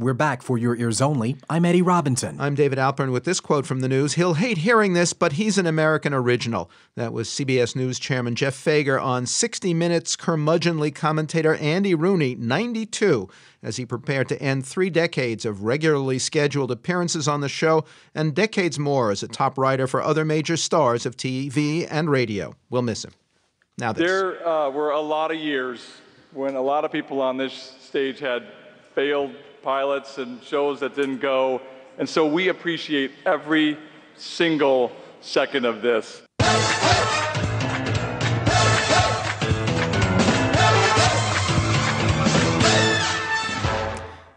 We're back for Your Ears Only. I'm Eddie Robinson. I'm David Alpern with this quote from the news. He'll hate hearing this, but he's an American original. That was CBS News Chairman Jeff Fager on 60 Minutes curmudgeonly commentator Andy Rooney, 92, as he prepared to end 3 decades of regularly scheduled appearances on the show and decades more as a top writer for other major stars of TV and radio. We'll miss him. Now this. There were a lot of years when a lot of people on this stage had failed pilots and shows that didn't go, and so we appreciate every single second of this.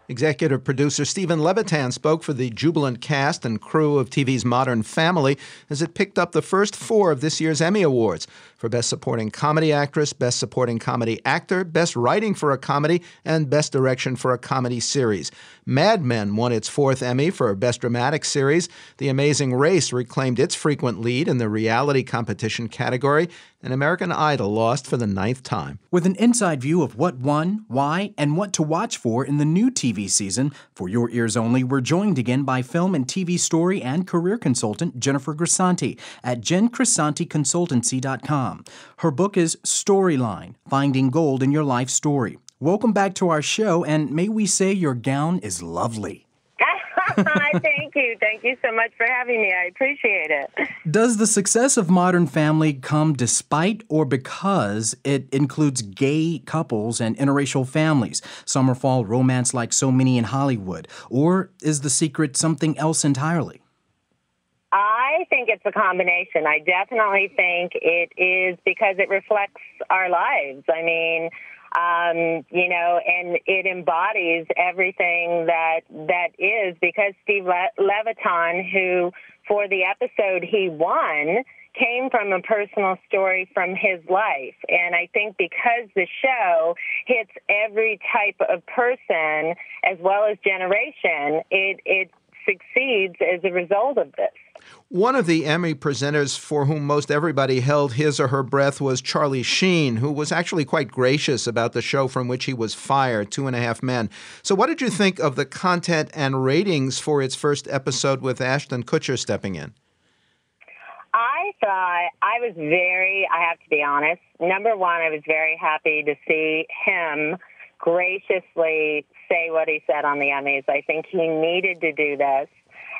Executive producer Stephen Levitan spoke for the jubilant cast and crew of TV's Modern Family as it picked up the first 4 of this year's Emmy Awards for Best Supporting Comedy Actress, Best Supporting Comedy Actor, Best Writing for a Comedy, and Best Direction for a Comedy Series. Mad Men won its 4th Emmy for Best Dramatic Series. The Amazing Race reclaimed its frequent lead in the reality competition category, and American Idol lost for the 9th time. With an inside view of what won, why, and what to watch for in the new TV season, for Your Ears Only, we're joined again by film and TV story and career consultant Jennifer Grisanti at JenGrisantiConsultancy.com. Her book is Storyline: Finding Gold in Your Life Story. Welcome back to our show, and may we say your gown is lovely. Thank you. Thank you so much for having me. I appreciate it. Does the success of Modern Family come despite or because it includes gay couples and interracial families, summer fall romance like so many in Hollywood? Or is the secret something else entirely? I think it's a combination. I definitely think it is because it reflects our lives. I mean, and it embodies everything that is, because Steve Levitan, who for the episode he won, came from a personal story from his life. And I think because the show hits every type of person as well as generation, it succeeds as a result of this. One of the Emmy presenters for whom most everybody held his or her breath was Charlie Sheen, who was actually quite gracious about the show from which he was fired, 2.5 Men. So what did you think of the content and ratings for its first episode with Ashton Kutcher stepping in? I thought I have to be honest, number one, I was very happy to see him graciously say what he said on the Emmys. I think he needed to do this.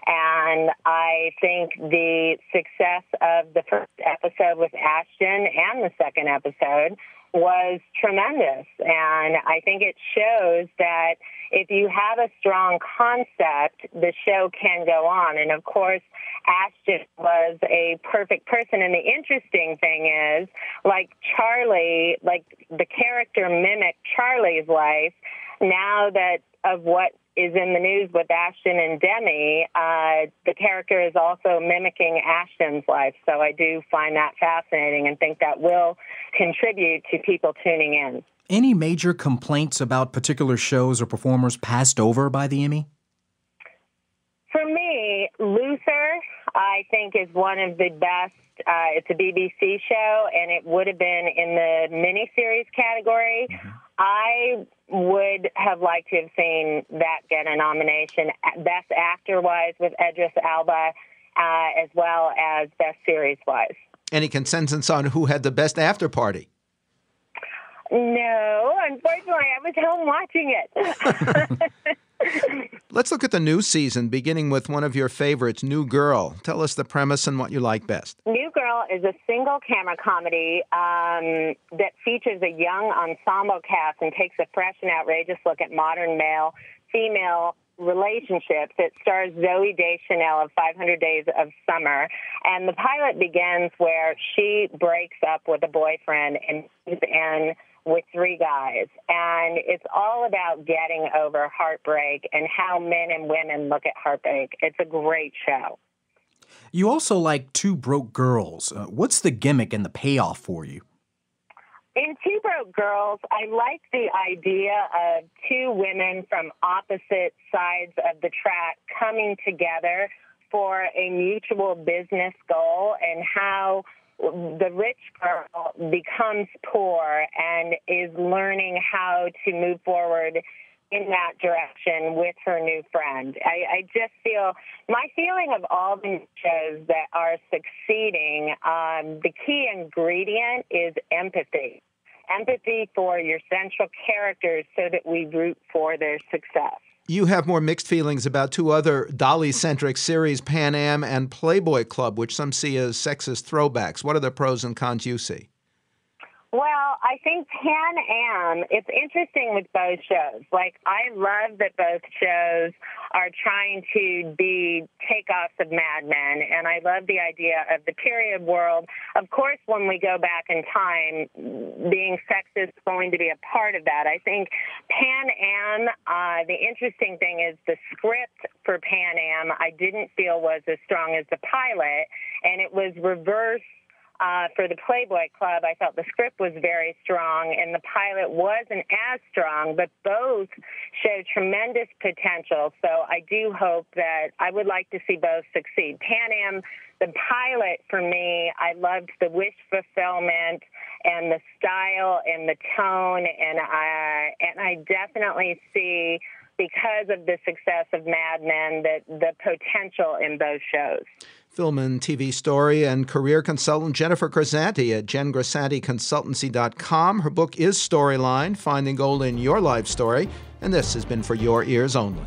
And I think the success of the first episode with Ashton and the second episode was tremendous. And I think it shows that if you have a strong concept, the show can go on. And of course, Ashton was a perfect person. And the interesting thing is, like Charlie, like the character mimicked Charlie's life. Now that of what is in the news with Ashton and Demi, the character is also mimicking Ashton's life. So I do find that fascinating and think that will contribute to people tuning in. Any major complaints about particular shows or performers passed over by the Emmy? For me, Luther, I think, is one of the best. It's a BBC show, and it would have been in the miniseries category. Mm-hmm. I would have liked to have seen that get a nomination, Best Actor-wise with Idris Elba, as well as Best Series-wise. Any consensus on who had the best after party? No, unfortunately, I was home watching it. Let's look at the new season, beginning with one of your favorites, New Girl. Tell us the premise and what you like best. New Girl is a single-camera comedy that features a young ensemble cast and takes a fresh and outrageous look at modern male-female relationships. It stars Zooey Deschanel of 500 Days of Summer, and the pilot begins where she breaks up with a boyfriend and moves in with 3 guys. And it's all about getting over heartbreak and how men and women look at heartbreak. It's a great show. You also like Two Broke Girls. What's the gimmick and the payoff for you? In Two Broke Girls, I like the idea of 2 women from opposite sides of the track coming together for a mutual business goal, and how the rich girl becomes poor and is learning how to move forward in that direction with her new friend. I just feel, my feeling of all the shows that are succeeding, the key ingredient is empathy. Empathy for your central characters so that we root for their success. You have more mixed feelings about two other Dolly-centric series, Pan Am and Playboy Club, which some see as sexist throwbacks. What are the pros and cons you see? Well, I think Pan Am, it's interesting with both shows. Like, I love that both shows are trying to be takeoffs of Mad Men, and I love the idea of the period world. Of course, when we go back in time, being sexist is going to be a part of that. I think Pan Am, the interesting thing is the script for Pan Am I didn't feel was as strong as the pilot, and it was reversed. For the Playboy Club, I felt the script was very strong and the pilot wasn't as strong, but both showed tremendous potential. So I do hope that I would like to see both succeed. Pan Am, the pilot for me, I loved the wish fulfillment and the style and the tone, and I definitely see, because of the success of Mad Men, that the potential in both shows. Film and TV story and career consultant Jennifer Grisanti at JenGrisantiConsultancy.com. Her book is Storyline, Finding Gold in Your Life Story, and this has been For Your Ears Only.